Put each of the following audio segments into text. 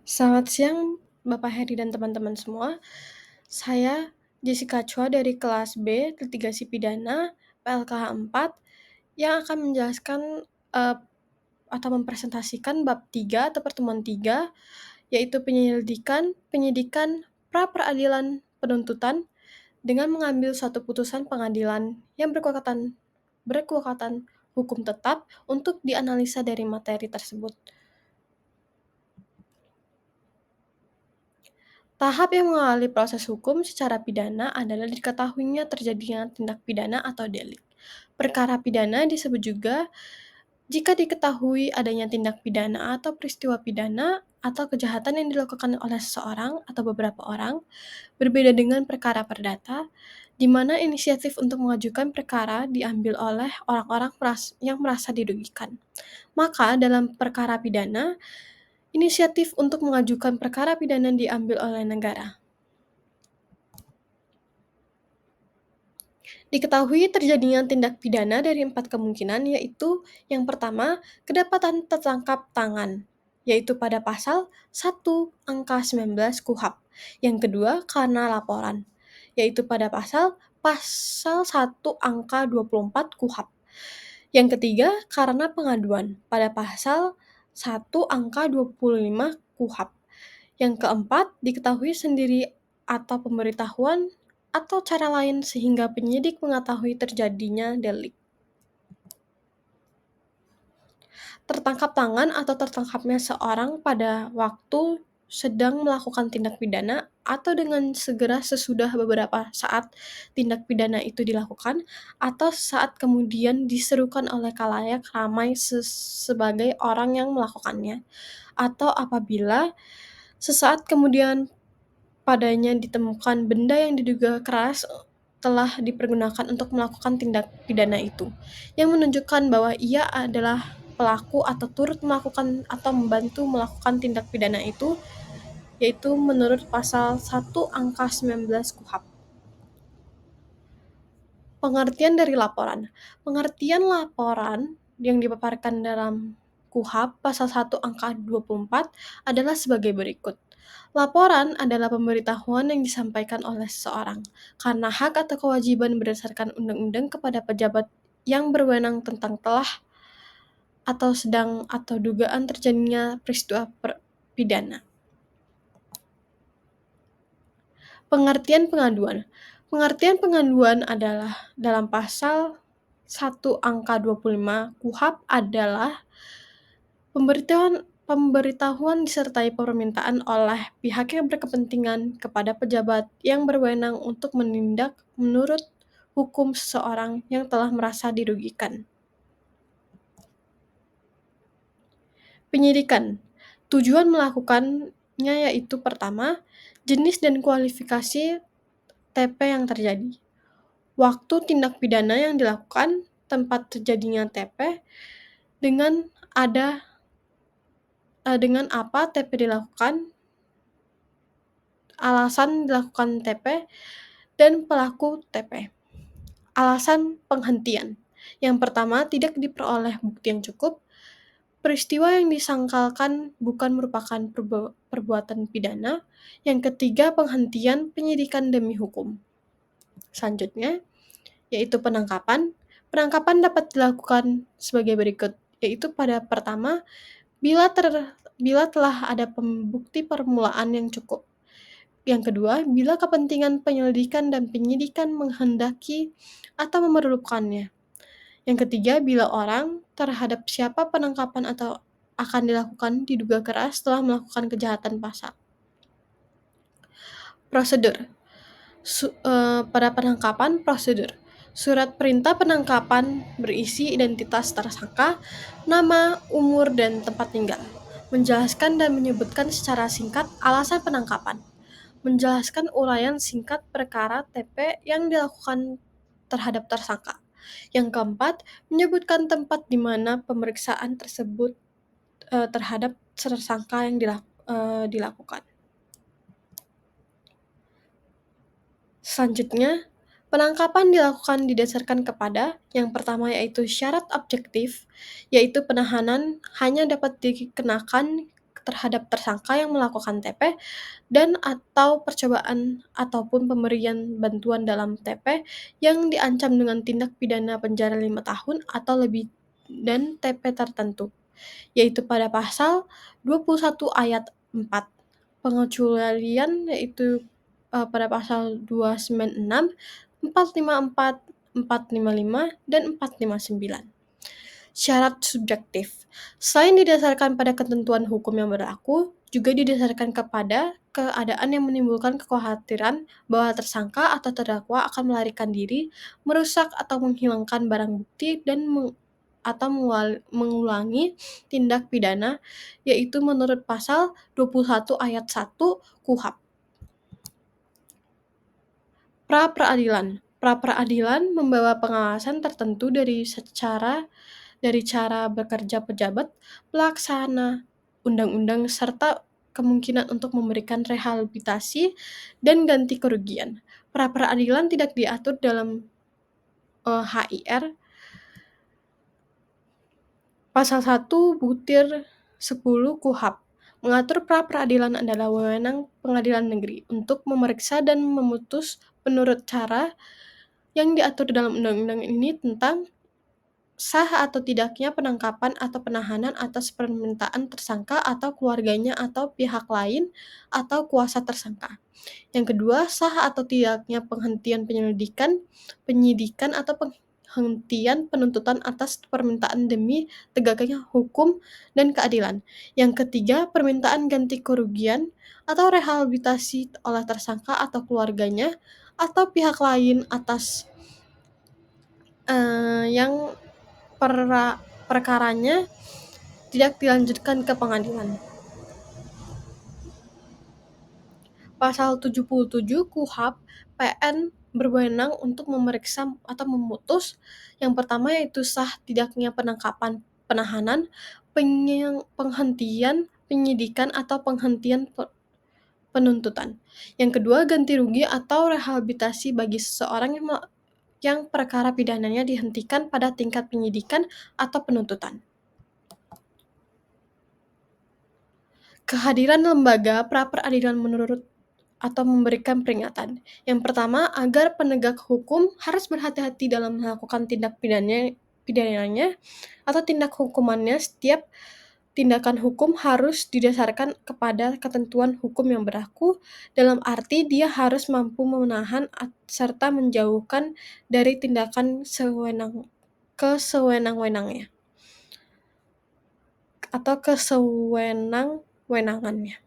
Selamat siang, Bapak Heri dan teman-teman semua. Saya Jessica Chua dari kelas B, Litigasi Pidana, PLKH 4, yang akan menjelaskan eh, atau mempresentasikan bab 3 atau pertemuan 3, yaitu penyelidikan, penyidikan, pra-peradilan, penuntutan, dengan mengambil suatu putusan pengadilan yang berkekuatan hukum tetap untuk dianalisa dari materi tersebut. Tahap yang mengawali proses hukum secara pidana adalah diketahuinya terjadinya tindak pidana atau delik. Perkara pidana disebut juga jika diketahui adanya tindak pidana atau peristiwa pidana atau kejahatan yang dilakukan oleh seseorang atau beberapa orang, berbeda dengan perkara perdata, di mana inisiatif untuk mengajukan perkara diambil oleh orang-orang yang merasa dirugikan. Maka dalam perkara pidana, inisiatif untuk mengajukan perkara pidana diambil oleh negara. Diketahui terjadinya tindak pidana dari 4 kemungkinan, yaitu yang pertama, kedapatan tertangkap tangan, yaitu pada pasal 1 angka 19 KUHP. Yang kedua, karena laporan, yaitu pada pasal 1 angka 24 KUHP. Yang ketiga, karena pengaduan, pada pasal 1 angka 25 KUHP. Yang keempat, diketahui sendiri atau pemberitahuan atau cara lain sehingga penyidik mengetahui terjadinya delik. Tertangkap tangan atau tertangkapnya seorang pada waktu sedang melakukan tindak pidana atau dengan segera sesudah beberapa saat tindak pidana itu dilakukan atau saat kemudian diserukan oleh khalayak ramai sebagai orang yang melakukannya, atau apabila sesaat kemudian padanya ditemukan benda yang diduga keras telah dipergunakan untuk melakukan tindak pidana itu, yang menunjukkan bahwa ia adalah pelaku atau turut melakukan atau membantu melakukan tindak pidana itu, yaitu menurut pasal 1 angka 19 KUHP. Pengertian dari laporan. Pengertian laporan yang dipaparkan dalam KUHP pasal 1 angka 24 adalah sebagai berikut. Laporan adalah pemberitahuan yang disampaikan oleh seseorang karena hak atau kewajiban berdasarkan undang-undang kepada pejabat yang berwenang tentang telah atau sedang atau dugaan terjadinya peristiwa pidana. Pengertian pengaduan. Pengertian pengaduan adalah dalam pasal 1 angka 25 KUHP adalah pemberitahuan disertai permintaan oleh pihak yang berkepentingan kepada pejabat yang berwenang untuk menindak menurut hukum seseorang yang telah merasa dirugikan. Penyidikan. Tujuan melakukannya yaitu pertama, jenis dan kualifikasi TP yang terjadi, waktu tindak pidana yang dilakukan, tempat terjadinya TP, dengan apa TP dilakukan, alasan dilakukan TP, dan pelaku TP. Alasan penghentian. Yang pertama, tidak diperoleh bukti yang cukup. Peristiwa yang disangkalkan bukan merupakan perbuatan pidana. Yang ketiga, penghentian penyidikan demi hukum. Selanjutnya, yaitu penangkapan. Penangkapan dapat dilakukan sebagai berikut, yaitu pada pertama, bila telah ada bukti permulaan yang cukup. Yang kedua, bila kepentingan penyelidikan dan penyidikan menghendaki atau memerlukannya. Yang ketiga, bila orang terhadap siapa penangkapan atau akan dilakukan diduga keras telah melakukan kejahatan pasal. Prosedur. Pada penangkapan, prosedur. Surat perintah penangkapan berisi identitas tersangka, nama, umur, dan tempat tinggal. Menjelaskan dan menyebutkan secara singkat alasan penangkapan. Menjelaskan uraian singkat perkara TP yang dilakukan terhadap tersangka. Yang keempat, menyebutkan tempat di mana pemeriksaan tersebut terhadap tersangka yang dilakukan. Selanjutnya, penangkapan dilakukan didasarkan kepada yang pertama yaitu syarat objektif, yaitu penahanan hanya dapat dikenakan terhadap tersangka yang melakukan TP dan/atau percobaan ataupun pemberian bantuan dalam TP yang diancam dengan tindak pidana penjara 5 tahun atau lebih dan TP tertentu, yaitu pada pasal 21 ayat 4. Pengecualian yaitu pada pasal 296, 454, 455, dan 459. Syarat subjektif. Selain didasarkan pada ketentuan hukum yang berlaku, juga didasarkan kepada keadaan yang menimbulkan kekhawatiran bahwa tersangka atau terdakwa akan melarikan diri, merusak atau menghilangkan barang bukti, dan atau mengulangi tindak pidana, yaitu menurut pasal 21 ayat 1 KUHP. Pra-peradilan. Pra-peradilan membawa pengawasan tertentu dari cara bekerja pejabat pelaksana undang-undang serta kemungkinan untuk memberikan rehabilitasi dan ganti kerugian. Pra-peradilan tidak diatur dalam HIR Pasal 1-10 KUHP mengatur pra-peradilan adalah wewenang pengadilan negeri untuk memeriksa dan memutus menurut cara yang diatur dalam undang-undang ini tentang sah atau tidaknya penangkapan atau penahanan atas permintaan tersangka atau keluarganya atau pihak lain atau kuasa tersangka. Yang kedua, sah atau tidaknya penghentian penyidikan atau penghentian penuntutan atas permintaan demi tegaknya hukum dan keadilan. Yang ketiga, permintaan ganti kerugian atau rehabilitasi oleh tersangka atau keluarganya atau pihak lain atas yang perkaranya tidak dilanjutkan ke pengadilan. Pasal 77 KUHP, PN berwenang untuk memeriksa atau memutus yang pertama yaitu sah tidaknya penangkapan, penahanan, penghentian penyidikan atau penghentian penuntutan. Yang kedua, ganti rugi atau rehabilitasi bagi seseorang yang perkara pidananya dihentikan pada tingkat penyidikan atau penuntutan. Kehadiran lembaga pra-peradilan menurut atau memberikan peringatan. Yang pertama, agar penegak hukum harus berhati-hati dalam melakukan tindak pidananya atau tindak hukumannya. Setiap tindakan hukum harus didasarkan kepada ketentuan hukum yang berlaku, dalam arti dia harus mampu menahan serta menjauhkan dari tindakan kesewenang-wenangnya atau kesewenang-wenangannya.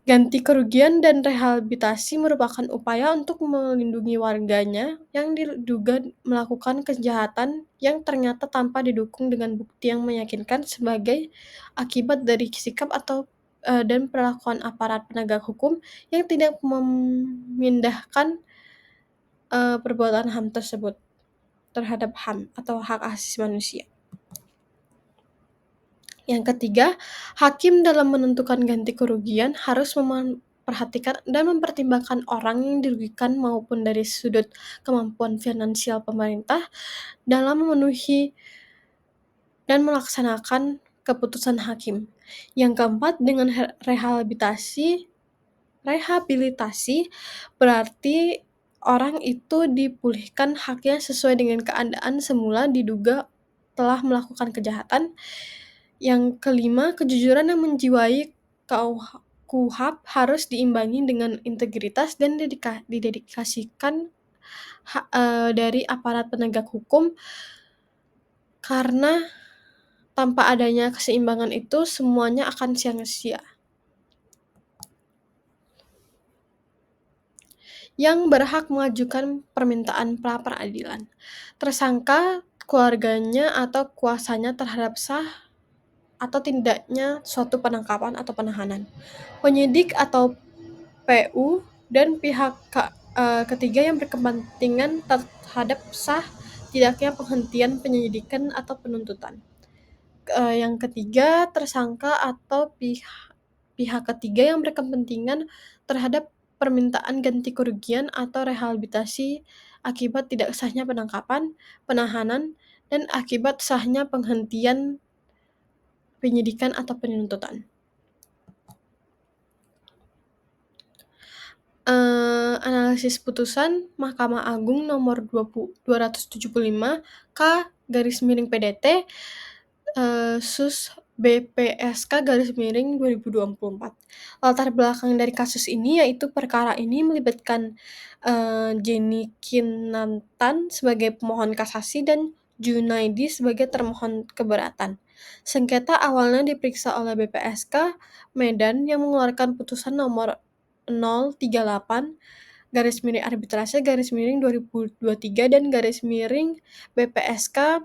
Ganti kerugian dan rehabilitasi merupakan upaya untuk melindungi warganya yang diduga melakukan kejahatan yang ternyata tanpa didukung dengan bukti yang meyakinkan sebagai akibat dari sikap dan perlakuan aparat penegak hukum yang tidak memindahkan perbuatan HAM tersebut terhadap HAM atau hak asasi manusia. Yang ketiga, hakim dalam menentukan ganti kerugian harus memperhatikan dan mempertimbangkan orang yang dirugikan maupun dari sudut kemampuan finansial pemerintah dalam memenuhi dan melaksanakan keputusan hakim. Yang keempat, dengan rehabilitasi berarti orang itu dipulihkan haknya sesuai dengan keadaan semula diduga telah melakukan kejahatan. Yang kelima, kejujuran yang menjiwai KUHP harus diimbangi dengan integritas dan didedikasikan dari aparat penegak hukum, karena tanpa adanya keseimbangan itu semuanya akan sia-sia. Yang berhak mengajukan permintaan pra-peradilan. Tersangka, keluarganya atau kuasanya terhadap sah atau tidaknya suatu penangkapan atau penahanan. Penyidik atau PU dan pihak ketiga yang berkepentingan terhadap sah tidaknya penghentian penyidikan atau penuntutan. Yang ketiga, tersangka atau pihak ketiga yang berkepentingan terhadap permintaan ganti kerugian atau rehabilitasi akibat tidak sahnya penangkapan, penahanan, dan akibat sahnya penghentian penyidikan atau penuntutan. Analisis putusan Mahkamah Agung nomor 275 K/PDT Sus BPSK garis miring 2024. Latar belakang dari kasus ini yaitu perkara ini melibatkan Jenny Kinantan sebagai pemohon kasasi dan Junaidi sebagai termohon keberatan. Sengketa awalnya diperiksa oleh BPSK Medan yang mengeluarkan putusan nomor 038 garis miring arbitrase garis miring 2023 dan garis miring BPSK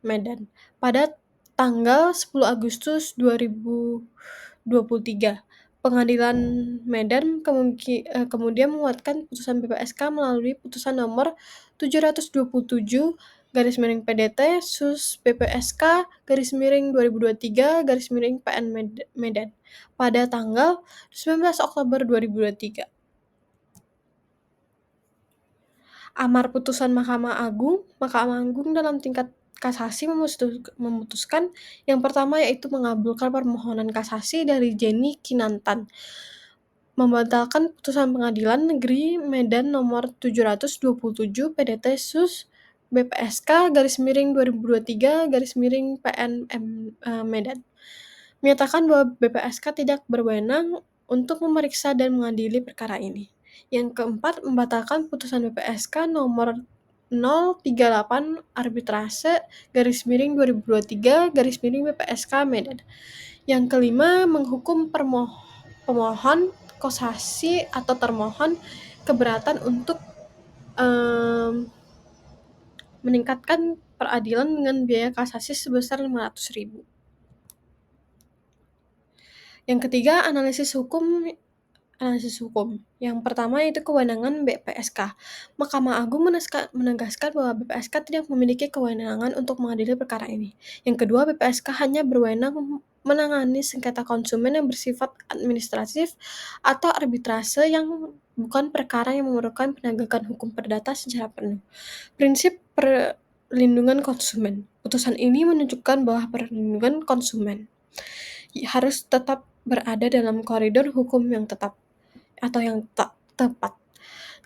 Medan pada tanggal 10 Agustus 2023. Pengadilan Medan kemudian menguatkan putusan BPSK melalui putusan nomor 727 garis miring PDT Sus BPSK garis miring 2023 garis miring PN Medan pada tanggal 19 Oktober 2023. Amar putusan Mahkamah Agung dalam tingkat kasasi memutuskan yang pertama yaitu mengabulkan permohonan kasasi dari Jenny Kinantan, membatalkan putusan Pengadilan Negeri Medan nomor 727 PDT Sus BPSK garis miring 2023 garis miring PN Medan, menyatakan bahwa BPSK tidak berwenang untuk memeriksa dan mengadili perkara ini. Yang keempat, membatalkan putusan BPSK nomor 038 arbitrase garis miring 2023 garis miring BPSK Medan. Yang kelima, menghukum pemohon kasasi atau termohon keberatan untuk meningkatkan peradilan dengan biaya kasasi sebesar 500.000. Yang ketiga, analisis hukum. Yang pertama yaitu kewenangan BPSK. Mahkamah Agung menegaskan bahwa BPSK tidak memiliki kewenangan untuk mengadili perkara ini. Yang kedua, BPSK hanya berwenang menangani sengketa konsumen yang bersifat administratif atau arbitrase yang bukan perkara yang memerlukan penegakan hukum perdata secara penuh. Prinsip perlindungan konsumen. Putusan ini menunjukkan bahwa perlindungan konsumen harus tetap berada dalam koridor hukum yang tetap atau yang tak tepat.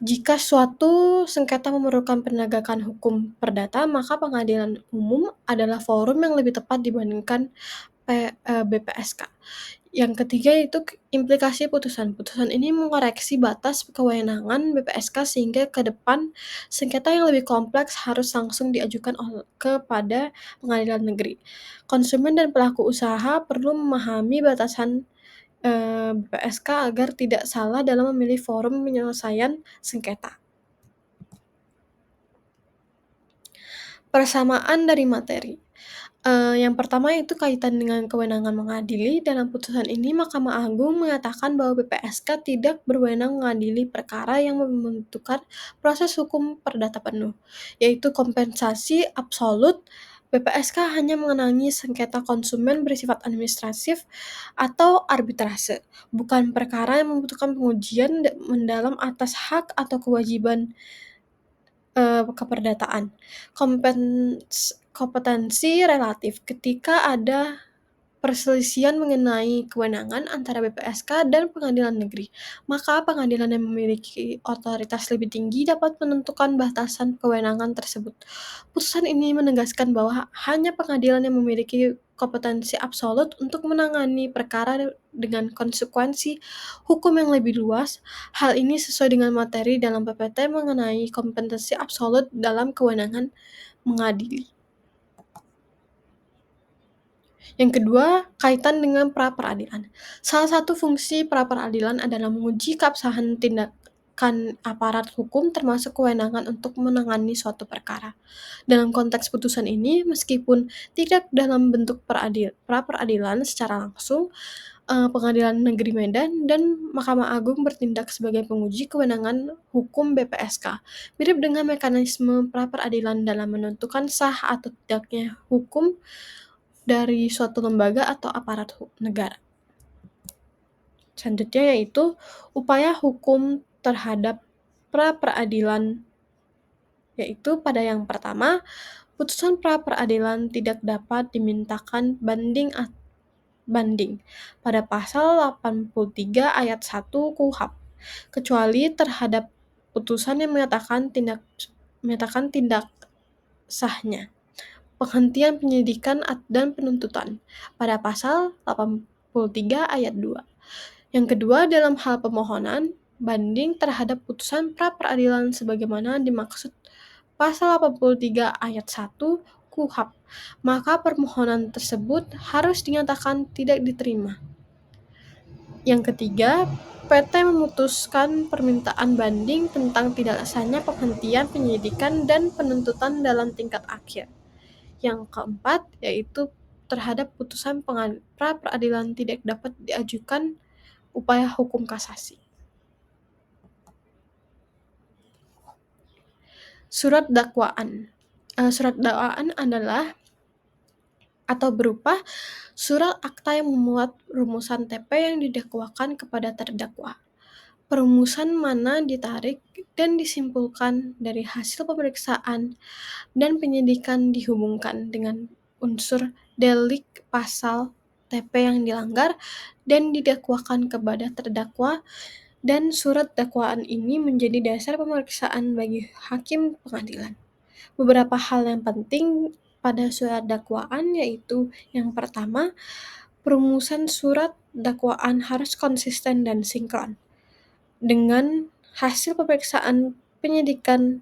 Jika suatu sengketa memerlukan penegakan hukum perdata, maka pengadilan umum adalah forum yang lebih tepat dibandingkan BPSK. Yang ketiga yaitu implikasi putusan. Putusan ini mengoreksi batas kewenangan BPSK sehingga ke depan sengketa yang lebih kompleks harus langsung diajukan kepada pengadilan negeri. Konsumen dan pelaku usaha perlu memahami batasan BPSK agar tidak salah dalam memilih forum penyelesaian sengketa. Persamaan dari materi. Yang pertama itu kaitan dengan kewenangan mengadili. Dalam putusan ini, Mahkamah Agung mengatakan bahwa BPSK tidak berwenang mengadili perkara yang membentukkan proses hukum perdata penuh, yaitu kompensasi absolut. BPSK hanya mengenangi sengketa konsumen bersifat administratif atau arbitrase, bukan perkara yang membutuhkan pengujian mendalam atas hak atau kewajiban keperdataan. Kompetensi relatif. Ketika ada perselisihan mengenai kewenangan antara BPSK dan pengadilan negeri, maka pengadilan yang memiliki otoritas lebih tinggi dapat menentukan batasan kewenangan tersebut. Putusan ini menegaskan bahwa hanya pengadilan yang memiliki kompetensi absolut untuk menangani perkara dengan konsekuensi hukum yang lebih luas. Hal ini sesuai dengan materi dalam PPT mengenai kompetensi absolut dalam kewenangan mengadili. Yang kedua, kaitan dengan pra-peradilan. Salah satu fungsi pra-peradilan adalah menguji keabsahan tindakan aparat hukum termasuk kewenangan untuk menangani suatu perkara. Dalam konteks putusan ini, meskipun tidak dalam bentuk pra-peradilan secara langsung, Pengadilan Negeri Medan dan Mahkamah Agung bertindak sebagai penguji kewenangan hukum BPSK, mirip dengan mekanisme pra-peradilan dalam menentukan sah atau tidaknya hukum dari suatu lembaga atau aparat negara. Selanjutnya yaitu upaya hukum terhadap pra-peradilan, yaitu pada yang pertama, putusan pra-peradilan tidak dapat dimintakan banding banding pada pasal 83 ayat 1 KUHP, kecuali terhadap putusan yang menyatakan tindak sahnya. Penghentian penyidikan dan penuntutan pada pasal 83 ayat 2. Yang kedua, dalam hal pemohonan banding terhadap putusan pra-peradilan sebagaimana dimaksud pasal 83 ayat 1 KUHP, maka permohonan tersebut harus dinyatakan tidak diterima. Yang ketiga, PT memutuskan permintaan banding tentang tidak sahnya penghentian penyidikan dan penuntutan dalam tingkat akhir. Yang keempat, yaitu terhadap putusan pra-peradilan tidak dapat diajukan upaya hukum kasasi. Surat dakwaan. Surat dakwaan adalah atau berupa surat akta yang memuat rumusan TP yang didakwakan kepada terdakwa. Perumusan mana ditarik dan disimpulkan dari hasil pemeriksaan dan penyidikan dihubungkan dengan unsur delik pasal TP yang dilanggar dan didakwakan kepada terdakwa, dan surat dakwaan ini menjadi dasar pemeriksaan bagi hakim pengadilan. Beberapa hal yang penting pada surat dakwaan yaitu yang pertama, perumusan surat dakwaan harus konsisten dan sinkron dengan hasil pemeriksaan penyidikan.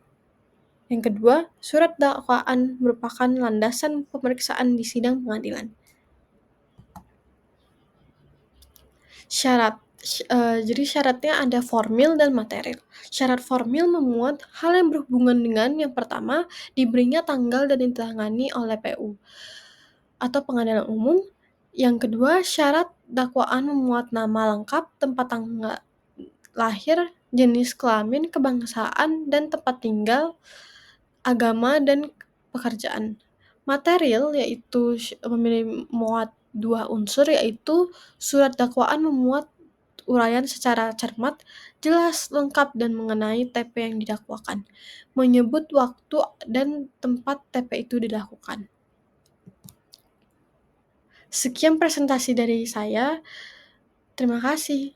Yang kedua, surat dakwaan merupakan landasan pemeriksaan di sidang pengadilan. Jadi syaratnya ada formil dan material. Syarat formil memuat hal yang berhubungan dengan yang pertama, diberinya tanggal dan ditangani oleh PU atau pengadilan umum. Yang kedua, syarat dakwaan memuat nama lengkap, tempat tanggal lahir, jenis kelamin, kebangsaan, dan tempat tinggal, agama, dan pekerjaan. Material yaitu memuat dua unsur, yaitu surat dakwaan memuat uraian secara cermat, jelas, lengkap, dan mengenai TP yang didakwakan, menyebut waktu dan tempat TP itu dilakukan. Sekian presentasi dari saya. Terima kasih.